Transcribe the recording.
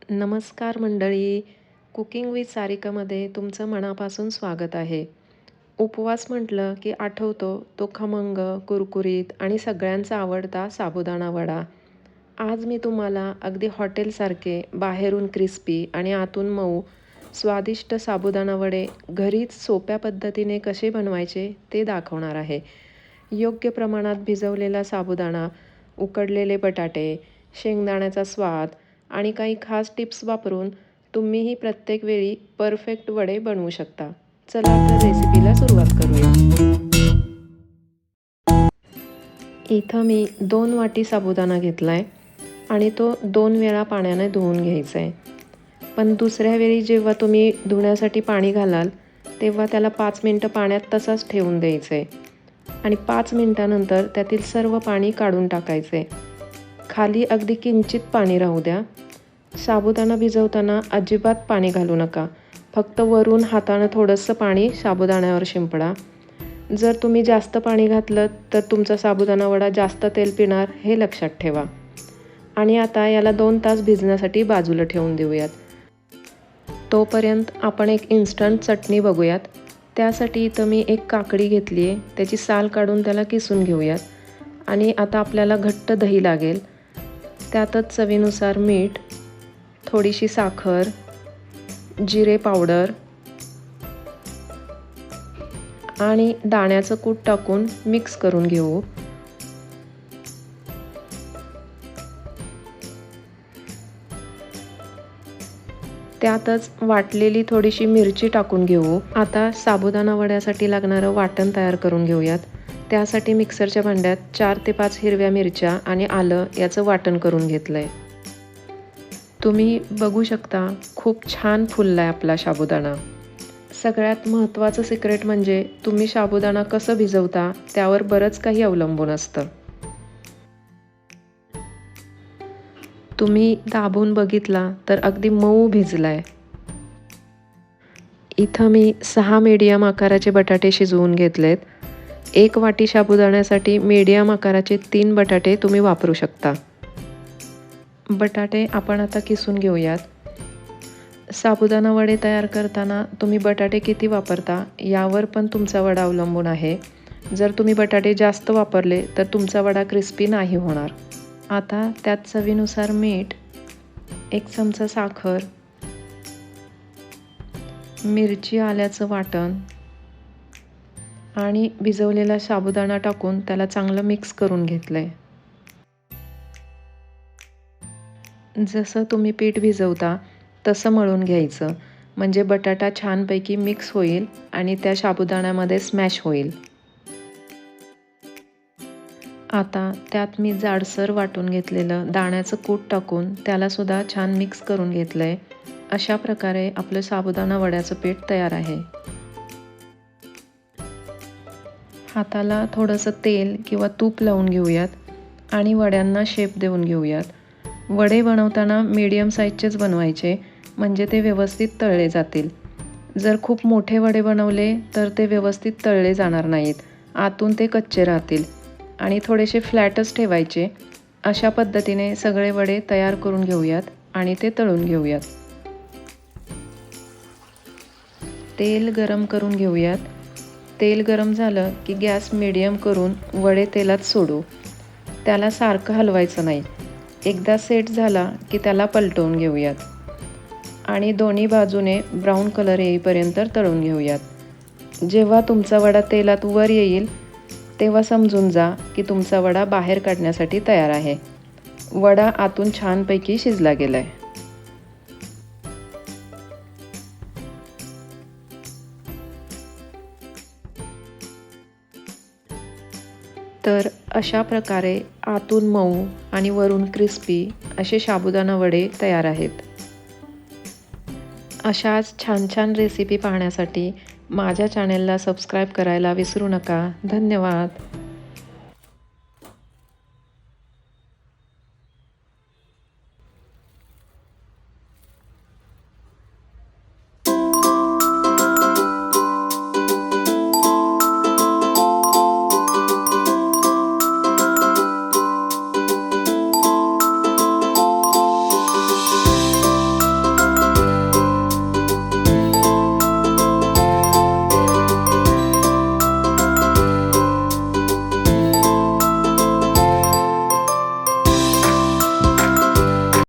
नमस्कार मंडळी. Cooking with सारिकामध्ये तुमचं मनापासून स्वागत आहे. उपवास म्हटलं की आठवतो तो खमंग, कुरकुरीत आणि सगळ्यांचा आवडता साबुदाणा वडा. आज मी तुम्हाला अगदी हॉटेलसारखे बाहेरून क्रिस्पी आणि आतून मऊ स्वादिष्ट साबुदाणा वडे घरीच सोप्या पद्धतीने कसे बनवायचे ते दाखवणार आहे. योग्य प्रमाणात भिजवलेला साबुदाणा, उकडलेले बटाटे, शेंगदाण्याचा स्वाद आणि काही खास टिप्स वापरून तुम्हीही प्रत्येक वेळी परफेक्ट वडे बनवू शकता. चला तर रेसिपीला सुरुवात करूया. इथं मी 2 वाटी साबुदाणा घेतला आहे आणि तो 2 वेळा पाण्याने धुवून घ्यायचा आहे. पण दुसऱ्या वेळी जेव्हा तुम्ही धुण्यासाठी पाणी घालाल तेव्हा त्याला 5 मिनटं पाण्यात तसाच ठेवून द्यायचं आहे आणि 5 मिनटानंतर त्यातील सर्व पाणी काढून टाकायचं आहे. खाली अगदी किंचित पाणी राहू द्या. साबुदाणा भिजवताना अजिबात पाणी घालू नका. फक्त वरून हातानं थोडंसं पाणी साबुदाण्यावर शिंपडा. जर तुम्ही जास्त पाणी घातलं तर तुमचा साबुदाणा वडा जास्त तेल पिणार हे लक्षात ठेवा. आणि आता याला 2 तास भिजण्यासाठी बाजूला ठेवून देऊयात. तोपर्यंत आपण एक इन्स्टंट चटणी बघूयात. त्यासाठी इथं मी एक काकडी घेतली आहे. त्याची साल काढून त्याला किसून घेऊयात. आणि आता आपल्याला घट्ट दही लागेल. त्यातच चवीनुसार मीठ, थोडीशी साखर, जिरे पावडर आणि दाण्याचं कूट टाकून मिक्स करून घेऊ. त्यातच वाटलेली थोडीशी मिरची टाकून घेऊ. आता साबुदाणा वड्यासाठी लागणारं वाटण तयार करून घेऊयात. त्यासाठी मिक्सरच्या भांड्यात 4 ते 5 हिरव्या मिरच्या आणि आलं याचं वाटण करून घेतलं आहे. तुम्ही बघू शकता खूप छान फुलला आहे आपला साबुदाणा. सगळ्यात महत्त्वाचं सिक्रेट म्हणजे तुम्ही साबुदाणा कसं भिजवता त्यावर बरंच काही अवलंबून असतं. तुम्ही दाबून बघितला तर अगदी मऊ भिजला आहे. इथं मी 6 मीडियम आकाराचे बटाटे शिजवून घेतलेत. 1 वाटी साबुदाण्यासाठी मीडियम आकाराचे 3 बटाटे तुम्ही वापरू शकता. बटाटे आपण आता किसून घेऊयात. साबुदाणा वडे तयार करताना तुम्ही बटाटे किती वापरता यावर पण तुमचा वडा अवलंबून आहे. जर तुम्ही बटाटे जास्त वापरले तर तुमचा वडा क्रिस्पी नाही होणार. आता त्यात चवीनुसार मीठ, 1 चमचा साखर, मिरची आल्याचं वाटण आणि भिजवलेला साबुदाणा टाकून त्याला चांगलं मिक्स करून घेतलं आहे. जसं तुम्ही पीठ भिजवता तसं मळून घ्यायचं, म्हणजे बटाटा छानपैकी मिक्स होईल आणि त्या साबुदाण्यामध्ये स्मॅश होईल. आता त्यात मी जाडसर वाटून घेतलेलं दाण्याचं कूट टाकून त्याला सुद्धा छान मिक्स करून घेतलं आहे. अशा प्रकारे आपलं साबुदाणा वड्याचं पीठ तयार आहे. हाताला थोडंसं तेल किंवा तूप लावून घेऊयात आणि वड्यांना शेप देऊन घेऊयात. वडे बनवताना मीडियम साईजचेच बनवायचे, म्हणजे ते व्यवस्थित तळले जातील. जर खूप मोठे वडे बनवले तर ते व्यवस्थित तळले जाणार नाहीत. आतून ते कच्चे राहतील आणि थोडेसे फ्लॅटच ठेवायचे. अशा पद्धतीने सगळे वडे तयार करून घेऊयात आणि ते तळून घेऊयात. तेल गरम करून घेऊयात. तेल गरम झालं की गॅस मीडियम करून वडे तेलात सोडू. त्याला सारखं हलवायचं नाही. एकदा सेट झाला की त्याला पलटवून घेऊयात आणि दोन्ही बाजूने ब्राऊन कलर येईपर्यंत तळून घेऊयात. जेव्हा तुमचा वडा तेलात वर येईल तेव्हा समजून जा की तुमचा वडा बाहेर काढण्यासाठी तयार आहे. वडा आतून छानपैकी शिजला गेला आहे. तर अशा प्रकारे आतून मऊ आणि वरून क्रिस्पी असे साबुदाणा वडे तयार आहेत. अशाच छान छान रेसिपी पाहण्यासाठी माझ्या चॅनेलला सबस्क्राईब करायला विसरू नका. धन्यवाद.